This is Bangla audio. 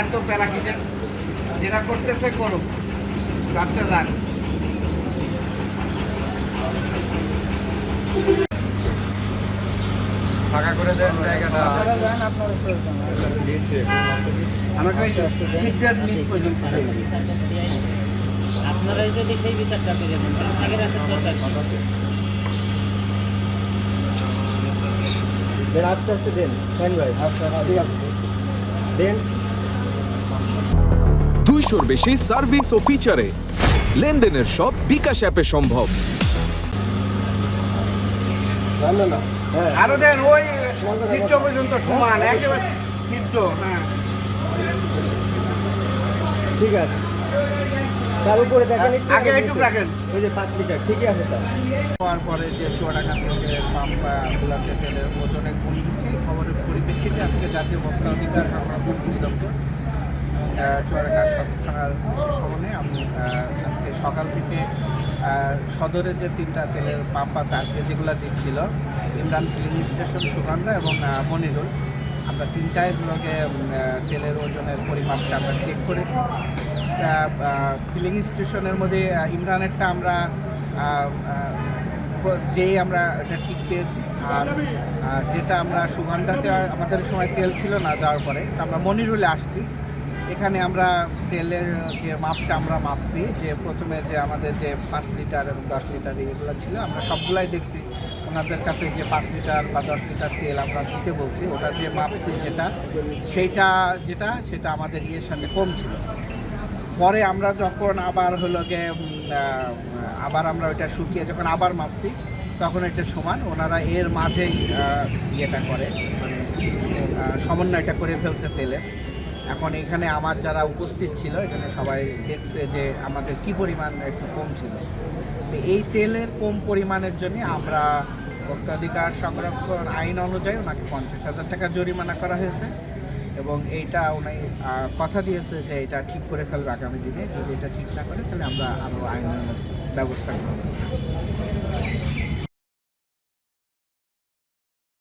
এত প্যারা কিসের? যেটা করতেছে করুক, রাখতে যান। ফাঁকা করে দেন জায়গাটা। আমাকে সিটটার নিচ পর্যন্ত আপনারাই যদি সেই বিচারটা পেয়ে যাবেন আগের রাতের দরকার আস্তে আস্তে দেন ভাই। ঠিক আছে। দেন 200-র বেশি সার্ভিস ও ফিচারে লেনদেনের সব বিকাশ অ্যাপে সম্ভব। না হ্যাঁ আরো দেন ওই সিদ্ধ পর্যন্ত সমান একেবারে সিদ্ধ। হ্যাঁ ঠিক আছে। তার উপরে দেখেন আগে একটু রাখেন। ওই যে 5 লিটার ঠিকই আছে স্যার। হওয়ার পরে যে চুয়াডাঙ্গা থেকে পাম্পগুলোতে তেলের ওজনে কমে দিচ্ছে, এই খবরের পরিপ্রেক্ষিতে আজকে জাতীয় ভোক্তা অধিকার আমরা মুক্তি দপ্তর চুয়াডাঙ্গা সদর থানার সমন্বয়ে আমি আজকে সকাল থেকে সদরের যে 3টা তেলের পাম্প আছে আজকে যেগুলো দিচ্ছিল, ইমরান ফিলিং স্টেশন, সুগন্ধা এবং মনিরুল, আমরা 3টায় লোকে তেলের ওজনের পরিমাপটা আমরা চেক করেছি। ফিলিং স্টেশনের মধ্যে ইমরানেরটা আমরা যেই আমরা এটা ঠিক পেয়েছি, আর যেটা আমরা সুগন্ধাতে আমাদের সময় তেল ছিল না, যাওয়ার পরে আমরা মনিরুলে আসছি। এখানে আমরা তেলের যে মাপটা আমরা মাপছি, যে প্রথমে যে আমাদের যে 5 লিটার এবং 10 লিটার এগুলো ছিল আমরা সবগুলাই দেখছি। ওনাদের কাছে যে 5 লিটার বা 10 লিটার তেল আমরা দিতে বলছি, ওটা যে মাপছি সেটা আমাদের ইয়ের সাথে কম ছিল। পরে আমরা যখন আবার হলো গিয়ে আবার আমরা ওইটা শুকিয়ে যখন আবার মাপছি, তখন এটা সমান। ওনারা এর মাঝেই ইয়েটা করে, মানে সমন্বয়টা করে ফেলছে তেলের। এখন এখানে আমার যারা উপস্থিত ছিল, এখানে সবাই দেখছে যে আমাদের কি পরিমাণ একটু কম ছিল। তো এই তেলের কম পরিমাণের জন্য আমরা ভোক্তাধিকার সংরক্ষণ আইন অনুযায়ী ওনাকে 50,000 টাকা জরিমানা করা হয়েছে, এবং এইটা উনি কথা দিয়েছে যে এটা ঠিক করে ফেলবে আগামী দিনে। যদি এটা ঠিক না করে তাহলে আমরা আরও আইনের ব্যবস্থা করব।